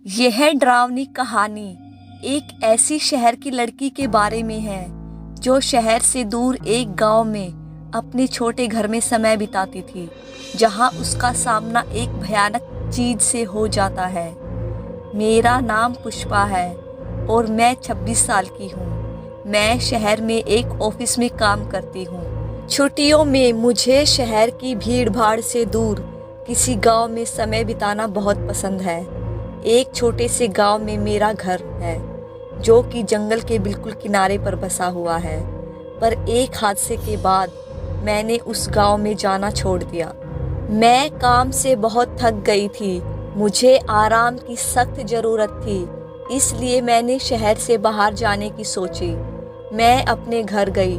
यह डरावनी कहानी एक ऐसी शहर की लड़की के बारे में है जो शहर से दूर एक गांव में अपने छोटे घर में समय बिताती थी, जहां उसका सामना एक भयानक चीज से हो जाता है। मेरा नाम पुष्पा है और मैं 26 साल की हूँ। मैं शहर में एक ऑफिस में काम करती हूँ। छुट्टियों में मुझे शहर की भीड़ भाड़ से दूर किसी गांव में समय बिताना बहुत पसंद है। एक छोटे से गांव में मेरा घर है जो कि जंगल के बिल्कुल किनारे पर बसा हुआ है, पर एक हादसे के बाद मैंने उस गांव में जाना छोड़ दिया। मैं काम से बहुत थक गई थी, मुझे आराम की सख्त ज़रूरत थी, इसलिए मैंने शहर से बाहर जाने की सोची। मैं अपने घर गई,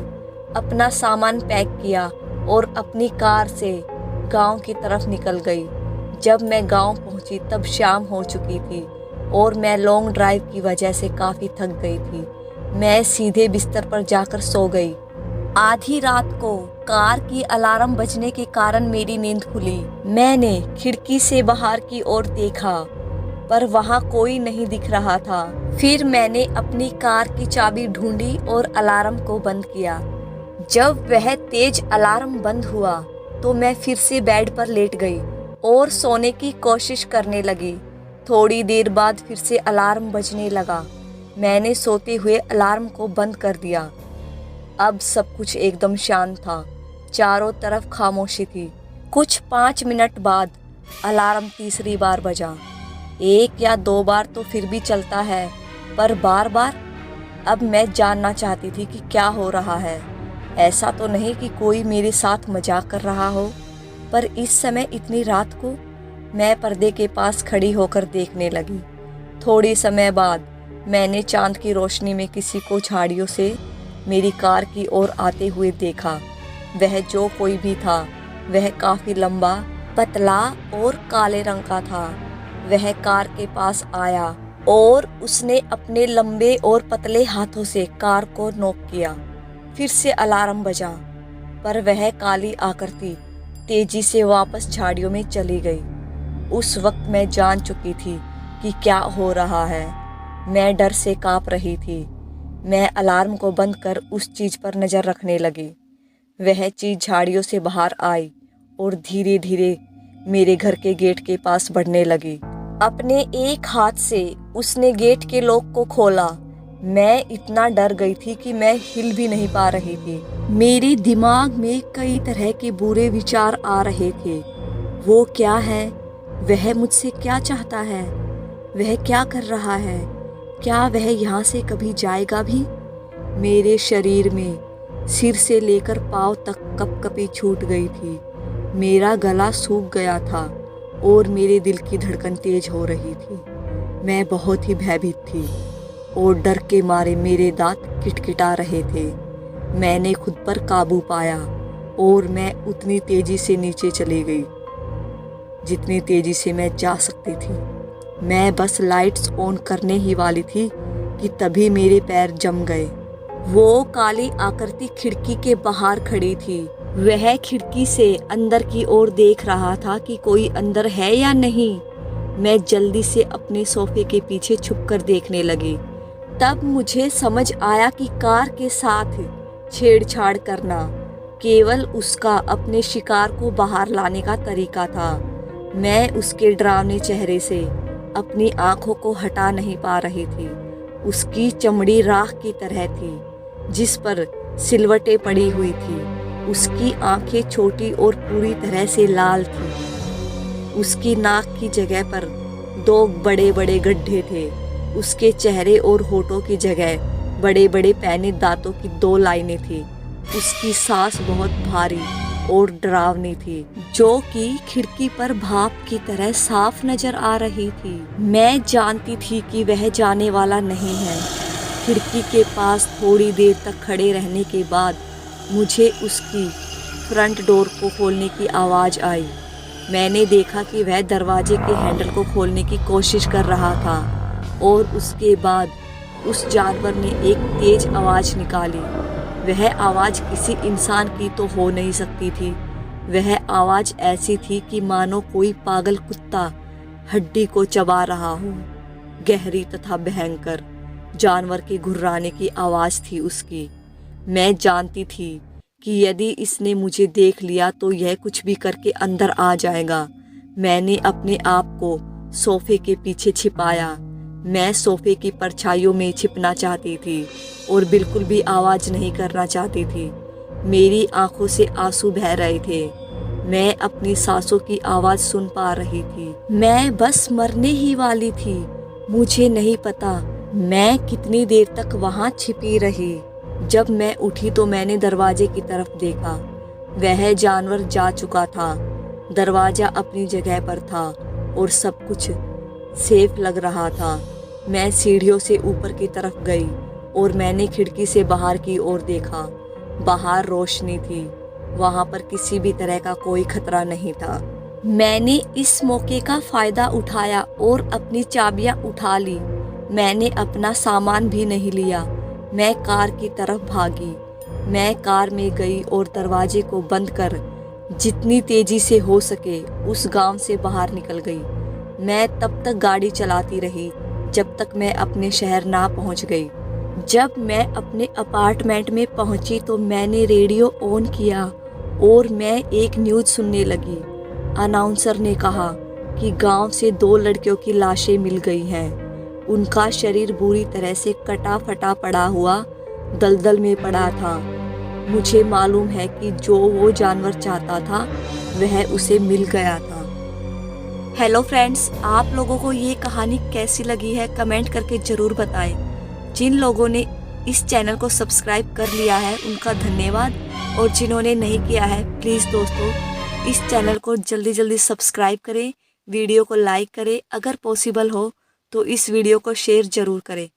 अपना सामान पैक किया और अपनी कार से गांव की तरफ निकल गई। जब मैं गांव पहुंची तब शाम हो चुकी थी और मैं लॉन्ग ड्राइव की वजह से काफ़ी थक गई थी। मैं सीधे बिस्तर पर जाकर सो गई। आधी रात को कार की अलार्म बजने के कारण मेरी नींद खुली। मैंने खिड़की से बाहर की ओर देखा, पर वहां कोई नहीं दिख रहा था। फिर मैंने अपनी कार की चाबी ढूंढी और अलार्म को बंद किया। जब वह तेज अलार्म बंद हुआ तो मैं फिर से बेड पर लेट गई और सोने की कोशिश करने लगी। थोड़ी देर बाद फिर से अलार्म बजने लगा। मैंने सोते हुए अलार्म को बंद कर दिया। अब सब कुछ एकदम शांत था, चारों तरफ खामोशी थी। कुछ 5 मिनट बाद अलार्म तीसरी बार बजा। 1 या 2 बार तो फिर भी चलता है, पर बार बार। अब मैं जानना चाहती थी कि क्या हो रहा है। ऐसा तो नहीं कि कोई मेरे साथ मजाक कर रहा हो, पर इस समय इतनी रात को। मैं पर्दे के पास खड़ी होकर देखने लगी। थोड़ी समय बाद मैंने चांद की रोशनी में किसी को झाड़ियों से मेरी कार की ओर आते हुए देखा। वह जो कोई भी था वह काफ़ी लंबा, पतला और काले रंग का था। वह कार के पास आया और उसने अपने लंबे और पतले हाथों से कार को नॉक किया। फिर से अलार्म बजा, पर वह काली आकृति तेजी से वापस झाड़ियों में चली गई। उस वक्त मैं जान चुकी थी कि क्या हो रहा है। मैं डर से कांप रही थी। मैं अलार्म को बंद कर उस चीज़ पर नज़र रखने लगी। वह चीज़ झाड़ियों से बाहर आई और धीरे धीरे मेरे घर के गेट के पास बढ़ने लगी। अपने एक हाथ से उसने गेट के लॉक को खोला। मैं इतना डर गई थी कि मैं हिल भी नहीं पा रही थी। मेरे दिमाग में कई तरह के बुरे विचार आ रहे थे। वो क्या है? वह मुझसे क्या चाहता है? वह क्या कर रहा है? क्या वह यहाँ से कभी जाएगा भी? मेरे शरीर में सिर से लेकर पाँव तक कपकपी छूट गई थी। मेरा गला सूख गया था और मेरे दिल की धड़कन तेज हो रही थी। मैं बहुत ही भयभीत थी और डर के मारे मेरे दांत किटकिटा रहे थे। मैंने खुद पर काबू पाया और मैं उतनी तेजी से नीचे चली गई जितनी तेजी से मैं जा सकती थी। मैं बस लाइट्स ऑन करने ही वाली थी कि तभी मेरे पैर जम गए। वो काली आकृति खिड़की के बाहर खड़ी थी। वह खिड़की से अंदर की ओर देख रहा था कि कोई अंदर है या नहीं। मैं जल्दी से अपने सोफे के पीछे छुपकर देखने लगी। तब मुझे समझ आया कि कार के साथ छेड़छाड़ करना केवल उसका अपने शिकार को बाहर लाने का तरीका था। मैं उसके डरावने चेहरे से अपनी आंखों को हटा नहीं पा रही थी। उसकी चमड़ी राख की तरह थी जिस पर सिलवटें पड़ी हुई थी। उसकी आंखें छोटी और पूरी तरह से लाल थी। उसकी नाक की जगह पर 2 बड़े बड़े गड्ढे थे। उसके चेहरे और होठों की जगह बड़े बड़े पैने दांतों की 2 लाइनें थी। उसकी सांस बहुत भारी और डरावनी थी, जो कि खिड़की पर भाप की तरह साफ नजर आ रही थी। मैं जानती थी कि वह जाने वाला नहीं है। खिड़की के पास थोड़ी देर तक खड़े रहने के बाद मुझे उसकी फ्रंट डोर को खोलने की आवाज़ आई। मैंने देखा कि वह दरवाजे के हैंडल को खोलने की कोशिश कर रहा था और उसके बाद उस जानवर ने एक तेज आवाज़ निकाली। वह आवाज़ किसी इंसान की तो हो नहीं सकती थी। वह आवाज़ ऐसी थी कि मानो कोई पागल कुत्ता हड्डी को चबा रहा हो। गहरी तथा भयंकर। जानवर के घुर्राने की आवाज़ थी उसकी। मैं जानती थी कि यदि इसने मुझे देख लिया तो यह कुछ भी करके अंदर आ जाएगा। मैंने अपने आप को सोफे के पीछे छिपाया। मैं सोफे की परछाइयों में छिपना चाहती थी और बिल्कुल भी आवाज़ नहीं करना चाहती थी। मेरी आंखों से आंसू बह रहे थे। मैं अपनी सांसों की आवाज़ सुन पा रही थी। मैं बस मरने ही वाली थी। मुझे नहीं पता मैं कितनी देर तक वहाँ छिपी रही। जब मैं उठी तो मैंने दरवाजे की तरफ देखा। वह जानवर जा चुका था। दरवाज़ा अपनी जगह पर था और सब कुछ सेफ लग रहा था। मैं सीढ़ियों से ऊपर की तरफ गई और मैंने खिड़की से बाहर की ओर देखा। बाहर रोशनी थी। वहाँ पर किसी भी तरह का कोई खतरा नहीं था। मैंने इस मौके का फ़ायदा उठाया और अपनी चाबियाँ उठा ली। मैंने अपना सामान भी नहीं लिया। मैं कार की तरफ भागी। मैं कार में गई और दरवाजे को बंद कर जितनी तेज़ी से हो सके उस गांव से बाहर निकल गई। मैं तब तक गाड़ी चलाती रही जब तक मैं अपने शहर ना पहुंच गई। जब मैं अपने अपार्टमेंट में पहुंची तो मैंने रेडियो ऑन किया और मैं एक न्यूज़ सुनने लगी। अनाउंसर ने कहा कि गांव से 2 लड़कियों की लाशें मिल गई हैं। उनका शरीर बुरी तरह से कटा फटा पड़ा हुआ दलदल में पड़ा था। मुझे मालूम है कि जो वो जानवर चाहता था वह उसे मिल गया था। हेलो फ्रेंड्स, आप लोगों को ये कहानी कैसी लगी है कमेंट करके ज़रूर बताएं। जिन लोगों ने इस चैनल को सब्सक्राइब कर लिया है उनका धन्यवाद, और जिन्होंने नहीं किया है प्लीज़ दोस्तों इस चैनल को जल्दी जल्दी सब्सक्राइब करें, वीडियो को लाइक करें, अगर पॉसिबल हो तो इस वीडियो को शेयर ज़रूर करें।